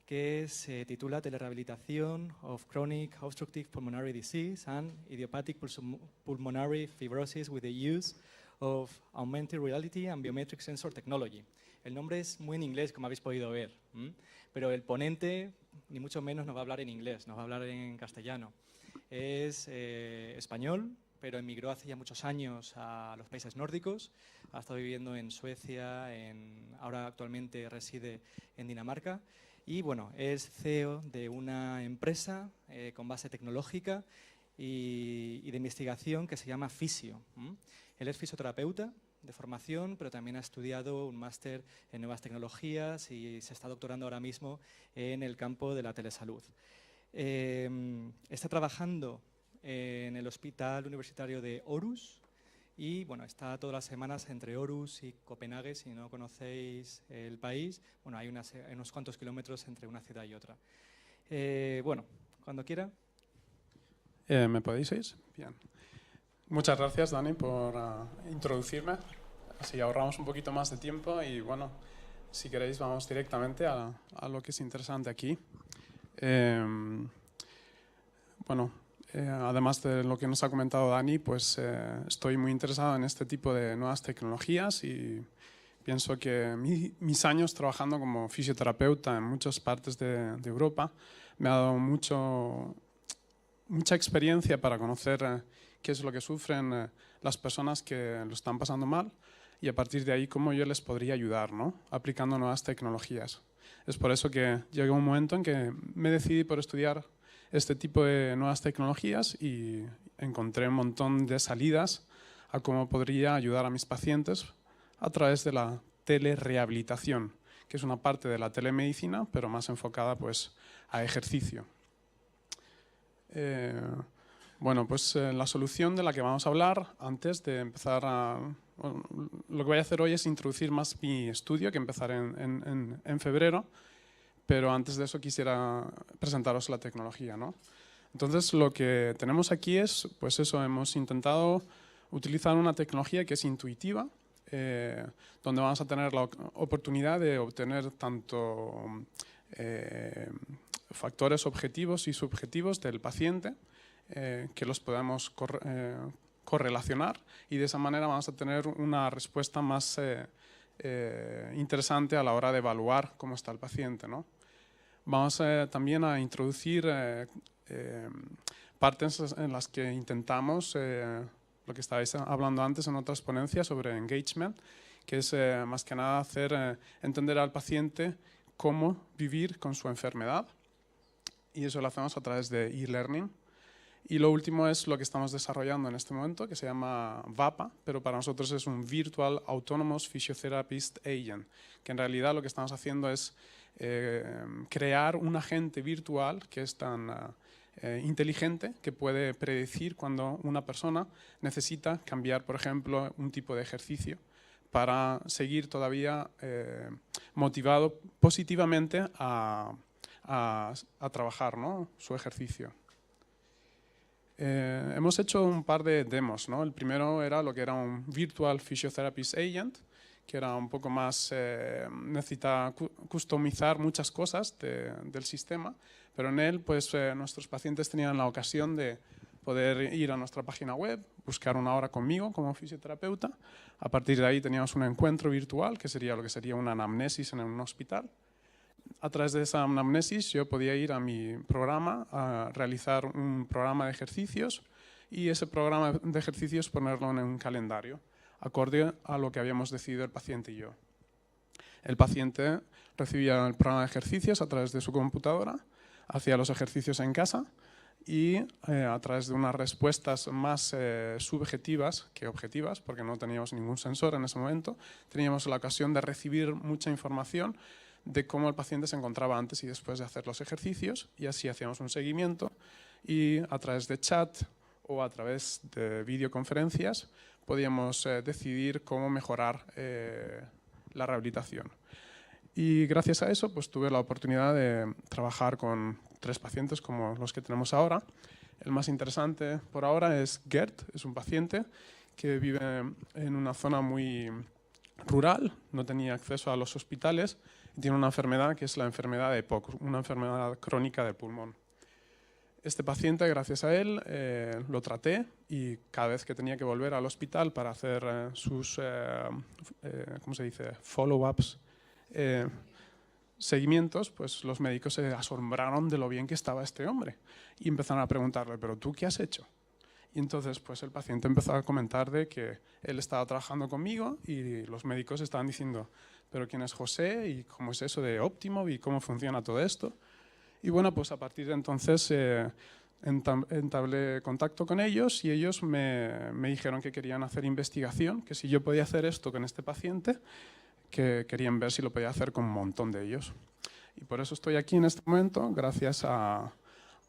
que se titula Telerehabilitación of Chronic Obstructive Pulmonary Disease and Idiopathic Pulmonary Fibrosis with the Use of Augmented Reality and Biometric Sensor Technology. El nombre es muy en inglés, como habéis podido ver, pero el ponente, ni mucho menos, nos va a hablar en inglés, nos va a hablar en castellano. Es español, pero emigró hace ya muchos años a los países nórdicos, ha estado viviendo en Suecia, ahora actualmente reside en Dinamarca y bueno, es CEO de una empresa con base tecnológica y de investigación que se llama Fisio. Él es fisioterapeuta de formación, pero también ha estudiado un máster en nuevas tecnologías y se está doctorando ahora mismo en el campo de la telesalud. Está trabajando en el Hospital Universitario de Aarhus y bueno, está todas las semanas entre Aarhus y Copenhague. Si no conocéis el país, bueno, hay unos cuantos kilómetros entre una ciudad y otra. Bueno, cuando quiera. ¿Me podéis oír? Bien. Muchas gracias, Dani, por introducirme. Así ahorramos un poquito más de tiempo y bueno, si queréis vamos directamente a lo que es interesante aquí. Además de lo que nos ha comentado Dani, pues estoy muy interesado en este tipo de nuevas tecnologías y pienso que mis años trabajando como fisioterapeuta en muchas partes de Europa me ha dado mucha experiencia para conocer qué es lo que sufren las personas que lo están pasando mal y a partir de ahí cómo yo les podría ayudar, ¿no? Aplicando nuevas tecnologías. Es por eso que llegó un momento en que me decidí por estudiar este tipo de nuevas tecnologías y encontré un montón de salidas a cómo podría ayudar a mis pacientes a través de la telerehabilitación, que es una parte de la telemedicina, pero más enfocada pues, a ejercicio. La solución de la que vamos a hablar, antes de empezar lo que voy a hacer hoy es introducir más mi estudio, que empezaré en febrero, pero antes de eso quisiera presentaros la tecnología, ¿no? Entonces lo que tenemos aquí es, pues eso, hemos intentado utilizar una tecnología que es intuitiva, donde vamos a tener la oportunidad de obtener tanto factores objetivos y subjetivos del paciente, que los podamos correlacionar y de esa manera vamos a tener una respuesta más interesante a la hora de evaluar cómo está el paciente, ¿no? Vamos también a introducir partes en las que intentamos, lo que estabais hablando antes en otras ponencias sobre engagement, que es más que nada hacer entender al paciente cómo vivir con su enfermedad y eso lo hacemos a través de e-learning. Y lo último es lo que estamos desarrollando en este momento, que se llama VAPA, pero para nosotros es un Virtual Autonomous Physiotherapist Agent, que en realidad lo que estamos haciendo es crear un agente virtual que es tan inteligente que puede predecir cuando una persona necesita cambiar, por ejemplo, un tipo de ejercicio para seguir todavía motivado positivamente a trabajar, ¿no? Su ejercicio. Hemos hecho un par de demos, ¿no? El primero era lo que era un Virtual Physiotherapist Agent, que era un poco más, necesita customizar muchas cosas del sistema, pero en él pues, nuestros pacientes tenían la ocasión de poder ir a nuestra página web, buscar una hora conmigo como fisioterapeuta. A partir de ahí teníamos un encuentro virtual, que sería lo que sería una anamnesis en un hospital. A través de esa anamnesis yo podía ir a mi programa a realizar un programa de ejercicios y ese programa de ejercicios ponerlo en un calendario, acorde a lo que habíamos decidido el paciente y yo. El paciente recibía el programa de ejercicios a través de su computadora, hacía los ejercicios en casa y a través de unas respuestas más subjetivas que objetivas, porque no teníamos ningún sensor en ese momento, teníamos la ocasión de recibir mucha información de cómo el paciente se encontraba antes y después de hacer los ejercicios y así hacíamos un seguimiento y a través de chat o a través de videoconferencias podíamos decidir cómo mejorar la rehabilitación. Y gracias a eso pues, tuve la oportunidad de trabajar con 3 pacientes como los que tenemos ahora. El más interesante por ahora es Gert, es un paciente que vive en una zona muy rural, no tenía acceso a los hospitales, y tiene una enfermedad que es la enfermedad de EPOC, una enfermedad crónica del pulmón. Este paciente, gracias a él, lo traté y cada vez que tenía que volver al hospital para hacer sus ¿cómo se dice? Follow-ups, seguimientos, pues los médicos se asombraron de lo bien que estaba este hombre y empezaron a preguntarle, ¿pero tú qué has hecho? Y entonces pues el paciente empezó a comentar de que él estaba trabajando conmigo y los médicos estaban diciendo, ¿pero quién es José? ¿Y cómo es eso de Optimo? ¿Y cómo funciona todo esto? Y bueno, pues a partir de entonces entablé contacto con ellos y ellos me dijeron que querían hacer investigación, que si yo podía hacer esto con este paciente, que querían ver si lo podía hacer con un montón de ellos. Y por eso estoy aquí en este momento, gracias a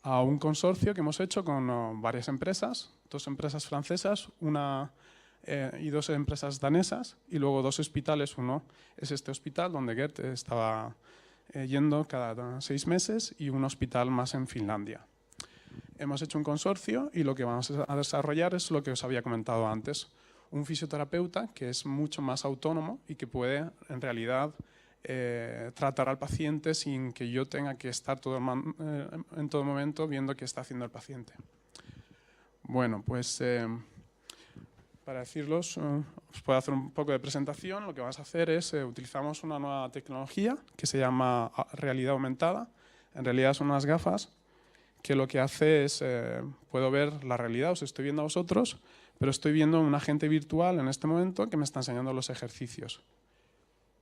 un consorcio que hemos hecho con varias empresas, 2 empresas francesas, y 2 empresas danesas, y luego 2 hospitales. Uno es este hospital donde Gert estaba yendo cada 6 meses y un hospital más en Finlandia. Hemos hecho un consorcio y lo que vamos a desarrollar es lo que os había comentado antes, un fisioterapeuta que es mucho más autónomo y que puede en realidad tratar al paciente sin que yo tenga que estar en todo momento viendo qué está haciendo el paciente. Bueno, pues para decirlos, os puedo hacer un poco de presentación. Lo que vamos a hacer es, utilizamos una nueva tecnología que se llama realidad aumentada. En realidad son unas gafas que lo que hace es, puedo ver la realidad, os estoy viendo a vosotros, pero estoy viendo un agente virtual en este momento que me está enseñando los ejercicios.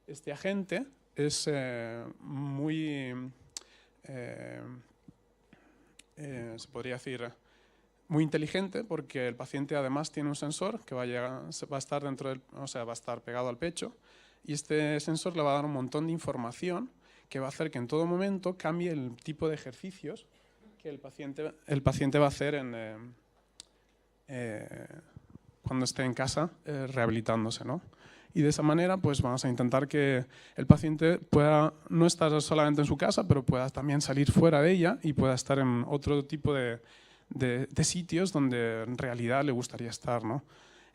Este agente es muy, se podría decir, muy inteligente porque el paciente además tiene un sensor que va a estar va a estar pegado al pecho y este sensor le va a dar un montón de información que va a hacer que en todo momento cambie el tipo de ejercicios que el paciente va a hacer cuando esté en casa rehabilitándose, ¿no? Y de esa manera pues vamos a intentar que el paciente pueda no estar solamente en su casa, pero pueda también salir fuera de ella y pueda estar en otro tipo de sitios donde en realidad le gustaría estar, ¿no?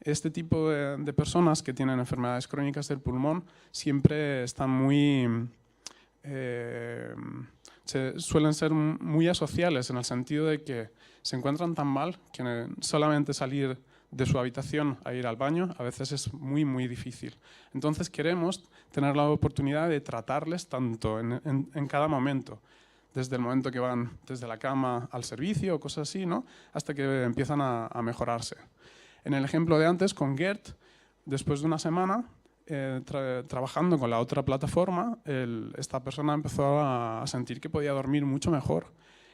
Este tipo de personas que tienen enfermedades crónicas del pulmón siempre están suelen ser muy asociales en el sentido de que se encuentran tan mal que solamente salir de su habitación a ir al baño a veces es muy, muy difícil. Entonces queremos tener la oportunidad de tratarles tanto en cada momento, desde el momento que van desde la cama al servicio o cosas así, ¿no? Hasta que empiezan a mejorarse. En el ejemplo de antes con Gert, después de una semana trabajando con la otra plataforma, esta persona empezó a sentir que podía dormir mucho mejor.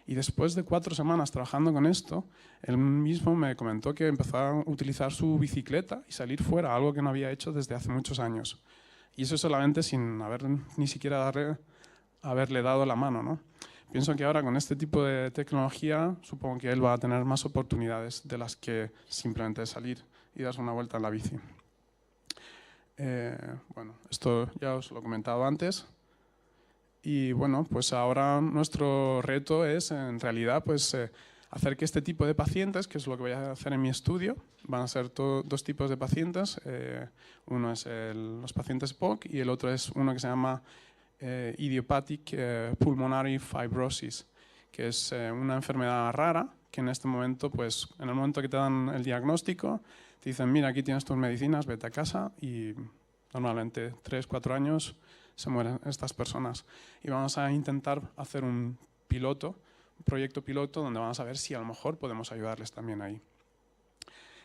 Y después de 4 semanas trabajando con esto, él mismo me comentó que empezó a utilizar su bicicleta y salir fuera, algo que no había hecho desde hace muchos años. Y eso solamente sin ni siquiera haberle dado la mano, ¿no? Pienso que ahora con este tipo de tecnología supongo que él va a tener más oportunidades de las que simplemente salir y darse una vuelta en la bici. Bueno, esto ya os lo he comentado antes. Y bueno, pues ahora nuestro reto es en realidad pues hacer que este tipo de pacientes, que es lo que voy a hacer en mi estudio, van a ser 2 tipos de pacientes. Uno es los pacientes POC y el otro es uno que se llama Idiopathic Pulmonary Fibrosis, que es una enfermedad rara que en este momento, pues en el momento que te dan el diagnóstico, te dicen, mira, aquí tienes tus medicinas, vete a casa y normalmente 3-4 años se mueren estas personas. Y vamos a intentar hacer un proyecto piloto, donde vamos a ver si a lo mejor podemos ayudarles también ahí.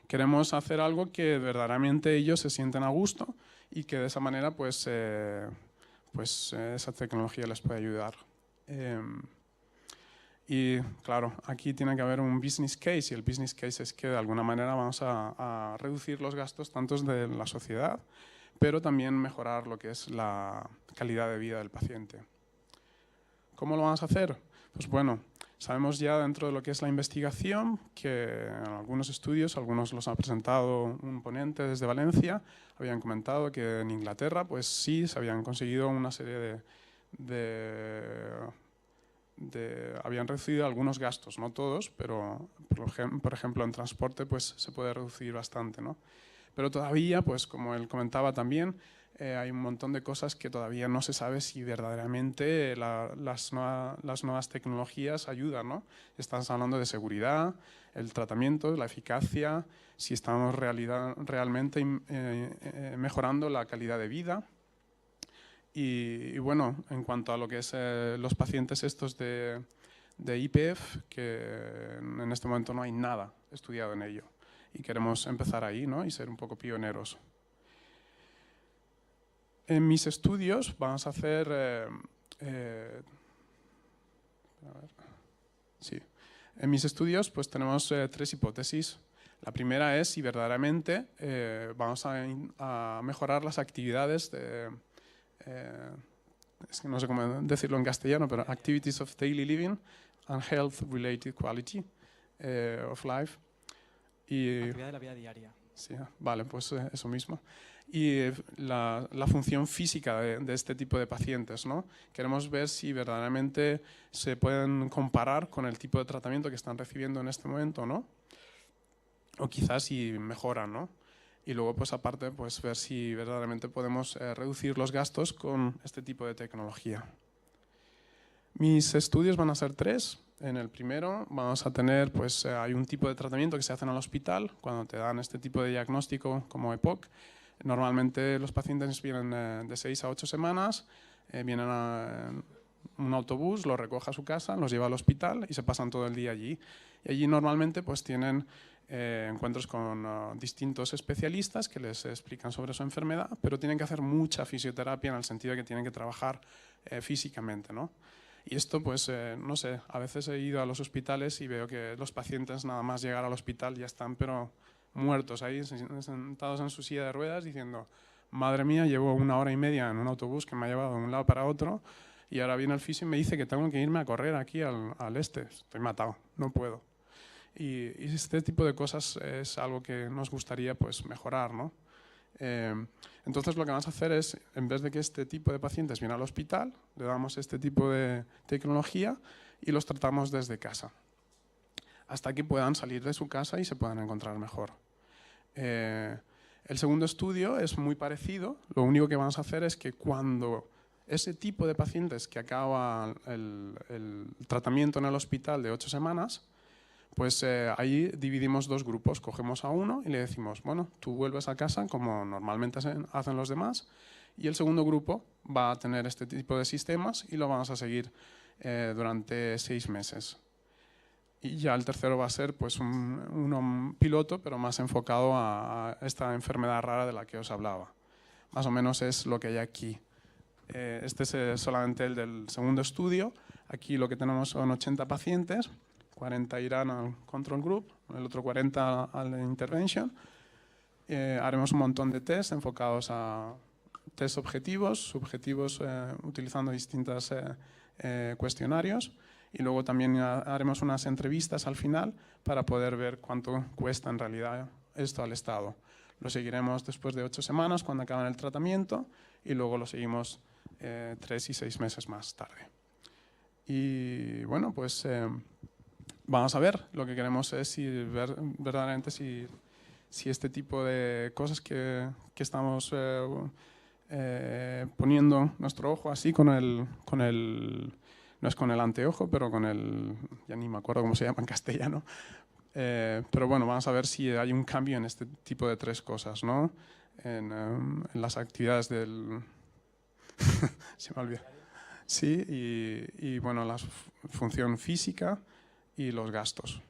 Queremos hacer algo que verdaderamente ellos se sienten a gusto y que de esa manera pues esa tecnología les puede ayudar. Y claro, aquí tiene que haber un business case y el business case es que de alguna manera vamos a reducir los gastos tanto de la sociedad, pero también mejorar lo que es la calidad de vida del paciente. ¿Cómo lo vamos a hacer? Pues bueno, sabemos ya dentro de lo que es la investigación que en algunos estudios, algunos los ha presentado un ponente desde Valencia, habían comentado que en Inglaterra pues sí se habían conseguido una serie habían reducido algunos gastos, no todos, pero por ejemplo en transporte pues se puede reducir bastante, ¿no? Pero todavía, pues como él comentaba también, hay un montón de cosas que todavía no se sabe si verdaderamente las nuevas tecnologías ayudan, ¿no? Estamos hablando de seguridad, el tratamiento, la eficacia, si estamos realmente mejorando la calidad de vida. Y bueno, en cuanto a lo que es los pacientes estos de IPF, que en este momento no hay nada estudiado en ello. Y queremos empezar ahí, ¿no? Y ser un poco pioneros. En mis estudios vamos a hacer... En mis estudios pues tenemos 3 hipótesis. La primera es si verdaderamente vamos a mejorar las actividades de... es que no sé cómo decirlo en castellano, pero activities of daily living and health related quality of life. Actividad de la vida diaria. Sí, vale, pues eso mismo. Y la función física de este tipo de pacientes, ¿no? Queremos ver si verdaderamente se pueden comparar con el tipo de tratamiento que están recibiendo en este momento, ¿no? O quizás si mejoran, ¿no? Y luego, pues aparte, pues ver si verdaderamente podemos reducir los gastos con este tipo de tecnología. Mis estudios van a ser 3. En el primero vamos a tener, pues hay un tipo de tratamiento que se hace en el hospital cuando te dan este tipo de diagnóstico como EPOC. Normalmente los pacientes vienen de 6 a 8 semanas, vienen a un autobús, los recoge a su casa, los lleva al hospital y se pasan todo el día allí. Y allí normalmente pues tienen encuentros con distintos especialistas que les explican sobre su enfermedad, pero tienen que hacer mucha fisioterapia en el sentido de que tienen que trabajar físicamente, ¿no? Y esto, pues, no sé, a veces he ido a los hospitales y veo que los pacientes nada más llegar al hospital ya están, pero muertos ahí, sentados en su silla de ruedas diciendo, madre mía, llevo 1 hora y media en un autobús que me ha llevado de un lado para otro y ahora viene el fisio y me dice que tengo que irme a correr aquí al este. Estoy matado, no puedo. Y este tipo de cosas es algo que nos gustaría pues mejorar, ¿no? Entonces lo que vamos a hacer es, en vez de que este tipo de pacientes vienen al hospital, le damos este tipo de tecnología y los tratamos desde casa, hasta que puedan salir de su casa y se puedan encontrar mejor. El segundo estudio es muy parecido, lo único que vamos a hacer es que cuando ese tipo de pacientes que acaba el tratamiento en el hospital de 8 semanas, pues ahí dividimos 2 grupos, cogemos a uno y le decimos, bueno, tú vuelves a casa como normalmente hacen los demás, y el segundo grupo va a tener este tipo de sistemas y lo vamos a seguir durante 6 meses. Y ya el tercero va a ser pues un piloto, pero más enfocado a esta enfermedad rara de la que os hablaba. Más o menos es lo que hay aquí. Este es solamente el del segundo estudio. Aquí lo que tenemos son 80 pacientes. 40 irán al control group, el otro 40 al intervention. Haremos un montón de tests enfocados a test objetivos, subjetivos, utilizando distintos cuestionarios. Y luego también haremos unas entrevistas al final para poder ver cuánto cuesta en realidad esto al Estado. Lo seguiremos después de 8 semanas cuando acaben el tratamiento y luego lo seguimos 3 y 6 meses más tarde. Y bueno, pues vamos a ver. Lo que queremos es ver verdaderamente si este tipo de cosas que estamos poniendo nuestro ojo así con el no es con el anteojo, pero con el, ya ni me acuerdo cómo se llama en castellano, pero bueno, vamos a ver si hay un cambio en este tipo de 3 cosas, ¿no? En las actividades del... se me olvidó. Sí, y bueno, la función física y los gastos.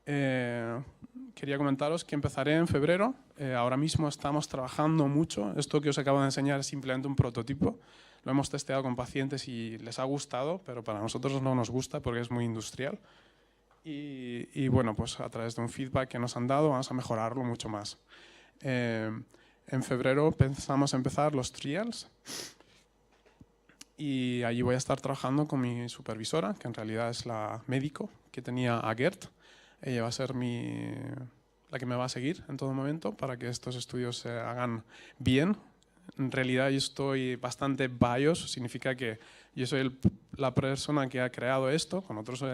Quería comentaros que empezaré en febrero. Ahora mismo estamos trabajando mucho. Esto que os acabo de enseñar es simplemente un prototipo. Lo hemos testeado con pacientes y les ha gustado, pero para nosotros no nos gusta porque es muy industrial. Y bueno, pues a través de un feedback que nos han dado vamos a mejorarlo mucho más. En febrero pensamos empezar los trials y allí voy a estar trabajando con mi supervisora, que en realidad es la médico que tenía a Gert. Ella va a ser la que me va a seguir en todo momento para que estos estudios se hagan bien. En realidad yo estoy bastante biased, significa que yo soy la persona que ha creado esto con otras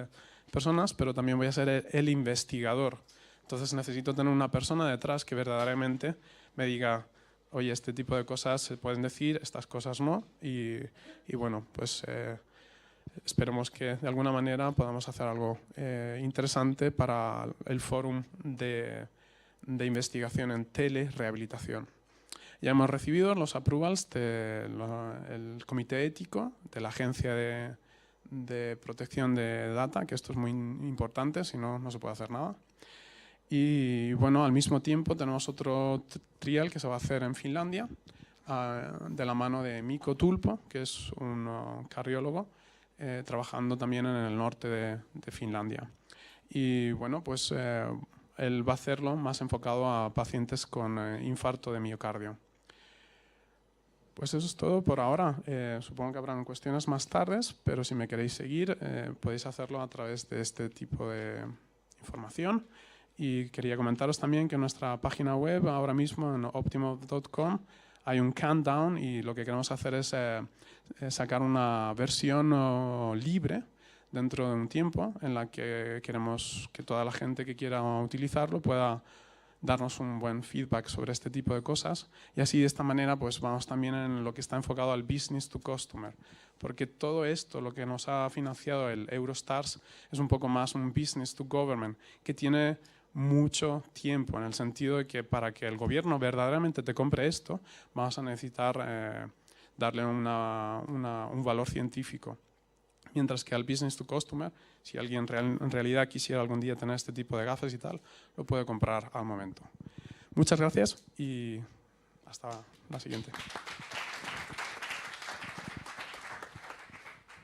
personas, pero también voy a ser el investigador. Entonces necesito tener una persona detrás que verdaderamente me diga, oye, este tipo de cosas se pueden decir, estas cosas no, y bueno, pues esperemos que de alguna manera podamos hacer algo interesante para el fórum de investigación en telerehabilitación. Ya hemos recibido los approvals del comité ético de la agencia de protección de data, que esto es muy importante, si no, no se puede hacer nada. Y bueno, al mismo tiempo tenemos otro trial que se va a hacer en Finlandia, de la mano de Mikko Tulpo, que es un cardiólogo, trabajando también en el norte de Finlandia. Y bueno, pues él va a hacerlo más enfocado a pacientes con infarto de miocardio. Pues eso es todo por ahora. Supongo que habrán cuestiones más tardes, pero si me queréis seguir, podéis hacerlo a través de este tipo de información. Y quería comentaros también que en nuestra página web, ahora mismo en optimo.com, hay un countdown y lo que queremos hacer es sacar una versión libre dentro de un tiempo en la que queremos que toda la gente que quiera utilizarlo pueda darnos un buen feedback sobre este tipo de cosas, y así de esta manera pues vamos también en lo que está enfocado al business to customer, porque todo esto, lo que nos ha financiado el Eurostars, es un poco más un business to government, que tiene mucho tiempo, en el sentido de que para que el gobierno verdaderamente te compre esto, vamos a necesitar darle un valor científico. Mientras que al business to customer, si alguien en realidad quisiera algún día tener este tipo de gafas y tal, lo puede comprar al momento. Muchas gracias y hasta la siguiente.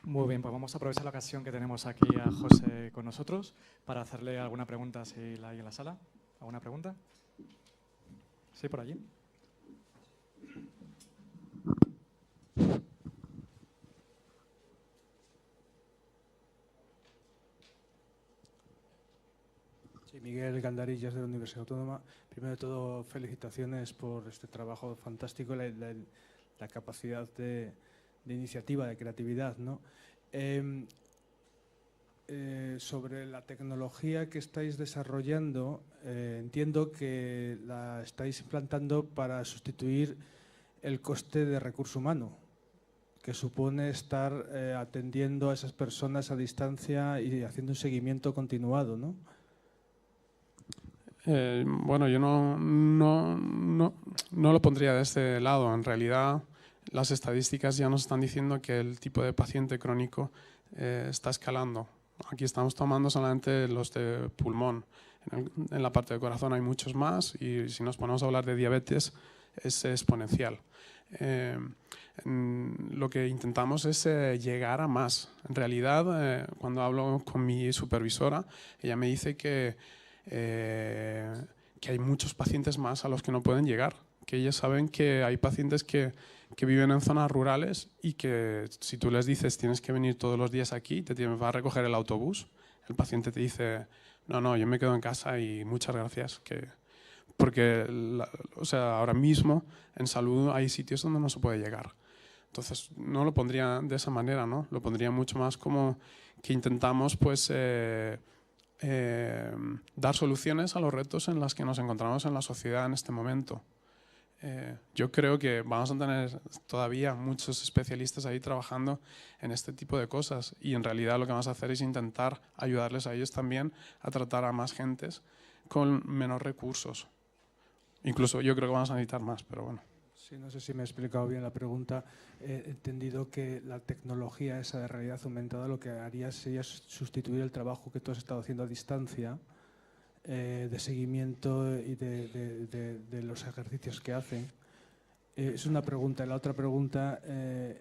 Muy bien, pues vamos a aprovechar la ocasión que tenemos aquí a José con nosotros para hacerle alguna pregunta si la hay en la sala. ¿Alguna pregunta? Sí, por allí. Sí, Miguel Gandarillas, de la Universidad Autónoma. Primero de todo, felicitaciones por este trabajo fantástico, la capacidad de iniciativa, de creatividad, ¿no? Sobre la tecnología que estáis desarrollando, entiendo que la estáis implantando para sustituir el coste de recurso humano, que supone estar atendiendo a esas personas a distancia y haciendo un seguimiento continuado, ¿no? Bueno, yo no lo pondría de este lado. En realidad, las estadísticas ya nos están diciendo que el tipo de paciente crónico está escalando. Aquí estamos tomando solamente los de pulmón. En la parte del corazón hay muchos más, y si nos ponemos a hablar de diabetes es exponencial. Lo que intentamos es llegar a más. En realidad, cuando hablo con mi supervisora, ella me dice que hay muchos pacientes más a los que no pueden llegar, que ellos saben que hay pacientes que viven en zonas rurales y que si tú les dices tienes que venir todos los días aquí, va a recoger el autobús, el paciente te dice no, yo me quedo en casa y muchas gracias, porque o sea, ahora mismo en salud hay sitios donde no se puede llegar. Entonces no lo pondría de esa manera, ¿no? Lo pondría mucho más como que intentamos pues dar soluciones a los retos en los que nos encontramos en la sociedad en este momento. Yo creo que vamos a tener todavía muchos especialistas ahí trabajando en este tipo de cosas, y en realidad lo que vamos a hacer es intentar ayudarles a ellos también a tratar a más gentes con menos recursos. Incluso yo creo que vamos a necesitar más, pero bueno. Sí, no sé si me he explicado bien la pregunta. He entendido que la tecnología esa de realidad aumentada lo que haría sería sustituir el trabajo que tú has estado haciendo a distancia, de seguimiento y de los ejercicios que hacen. Es una pregunta. La otra pregunta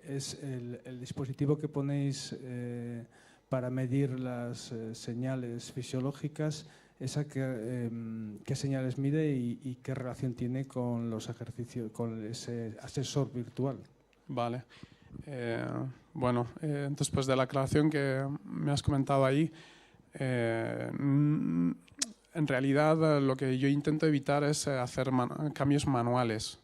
es el dispositivo que ponéis para medir las señales fisiológicas. ¿Qué señales mide y qué relación tiene con los ejercicios, con ese asesor virtual? Vale. Bueno, después de la aclaración que me has comentado ahí, en realidad lo que yo intento evitar es hacer cambios manuales.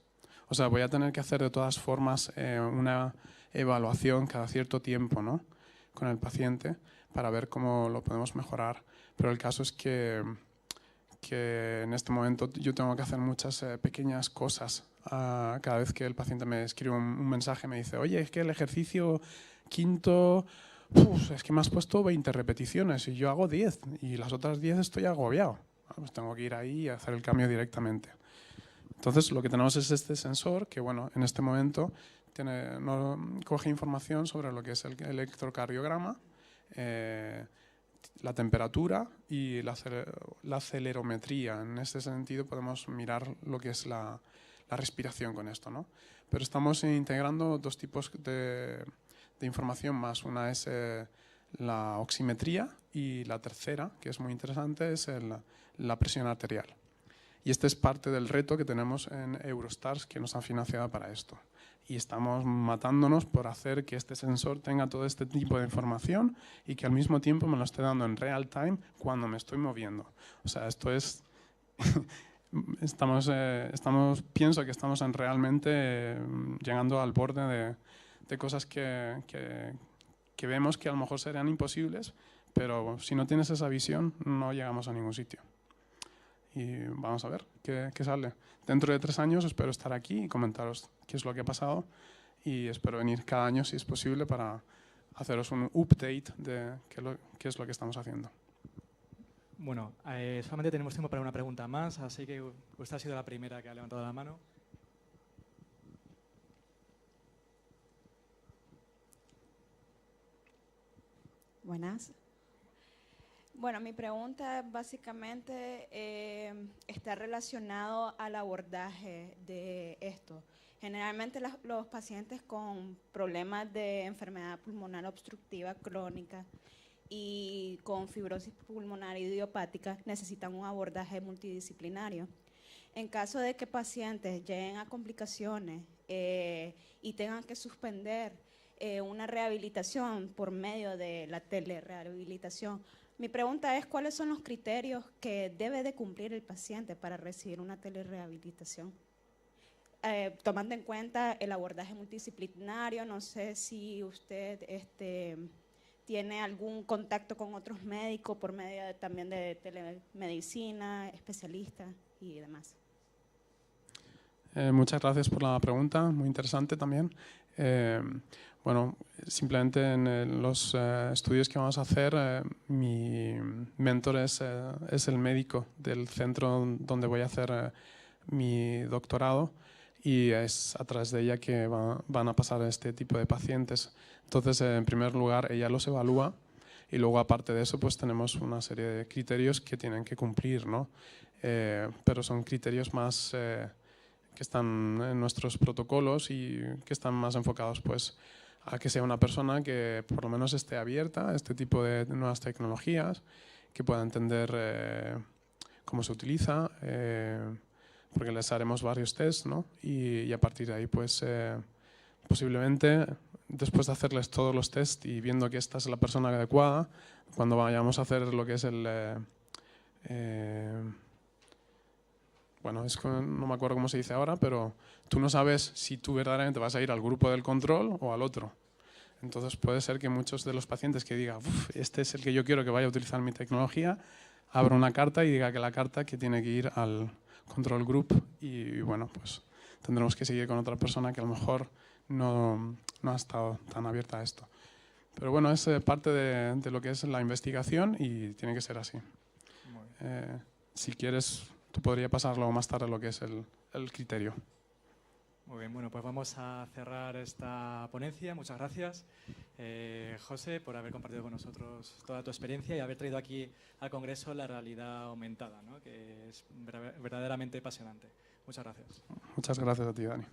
O sea, voy a tener que hacer de todas formas una evaluación cada cierto tiempo, ¿no?, con el paciente para ver cómo lo podemos mejorar. Pero el caso es que que en este momento yo tengo que hacer muchas pequeñas cosas. Cada vez que el paciente me escribe un mensaje, me dice, oye, es que el ejercicio quinto, es que me has puesto 20 repeticiones y yo hago 10 y las otras 10 estoy agobiado. Pues tengo que ir ahí y hacer el cambio directamente. Entonces lo que tenemos es este sensor que, bueno, en este momento coge información sobre lo que es el electrocardiograma, la temperatura y la acelerometría. En este sentido podemos mirar lo que es la respiración con esto, ¿no? Pero estamos integrando dos tipos de información más. Una es la oximetría y la tercera, que es muy interesante, es la presión arterial. Y este es parte del reto que tenemos en Eurostars, que nos han financiado para esto. Y estamos matándonos por hacer que este sensor tenga todo este tipo de información y que al mismo tiempo me lo esté dando en real time cuando me estoy moviendo. O sea, esto es... pienso que estamos realmente llegando al borde de cosas que vemos que a lo mejor serían imposibles, pero si no tienes esa visión no llegamos a ningún sitio. Y vamos a ver qué sale. Dentro de 3 años espero estar aquí y comentaros qué es lo que ha pasado y espero venir cada año si es posible para haceros un update de qué es lo que estamos haciendo. Bueno, solamente tenemos tiempo para una pregunta más, así que usted ha sido la primera que ha levantado la mano. Buenas. Bueno, mi pregunta básicamente está relacionado al abordaje de esto. Generalmente los pacientes con problemas de enfermedad pulmonar obstructiva crónica y con fibrosis pulmonar idiopática necesitan un abordaje multidisciplinario. En caso de que pacientes lleguen a complicaciones y tengan que suspender una rehabilitación por medio de la telerehabilitación, mi pregunta es, ¿cuáles son los criterios que debe de cumplir el paciente para recibir una telerehabilitación? Tomando en cuenta el abordaje multidisciplinario, no sé si usted tiene algún contacto con otros médicos por medio también de telemedicina, especialistas y demás. Muchas gracias por la pregunta, muy interesante también. Bueno, simplemente en los estudios que vamos a hacer, mi mentor es el médico del centro donde voy a hacer mi doctorado y es a través de ella que van a pasar este tipo de pacientes. Entonces, en primer lugar, ella los evalúa y luego, aparte de eso, pues tenemos una serie de criterios que tienen que cumplir, ¿no? Pero son criterios más que están en nuestros protocolos y que están más enfocados pues, a que sea una persona que por lo menos esté abierta a este tipo de nuevas tecnologías, que pueda entender cómo se utiliza, porque les haremos varios tests, ¿no? Y a partir de ahí, pues posiblemente después de hacerles todos los tests y viendo que esta es la persona adecuada, cuando vayamos a hacer lo que es bueno, no me acuerdo cómo se dice ahora, pero tú no sabes si tú verdaderamente vas a ir al grupo del control o al otro. Entonces puede ser que muchos de los pacientes que digan, este es el que yo quiero que vaya a utilizar mi tecnología, abra una carta y diga que la carta que tiene que ir al control group y bueno, pues tendremos que seguir con otra persona que a lo mejor no ha estado tan abierta a esto. Pero bueno, es parte de lo que es la investigación y tiene que ser así. Si quieres, tú podrías pasar luego más tarde lo que es el criterio. Muy bien, bueno, pues vamos a cerrar esta ponencia. Muchas gracias, José, por haber compartido con nosotros toda tu experiencia y haber traído aquí al Congreso la realidad aumentada, ¿no? Que es verdaderamente apasionante. Muchas gracias. Muchas gracias a ti, Dani.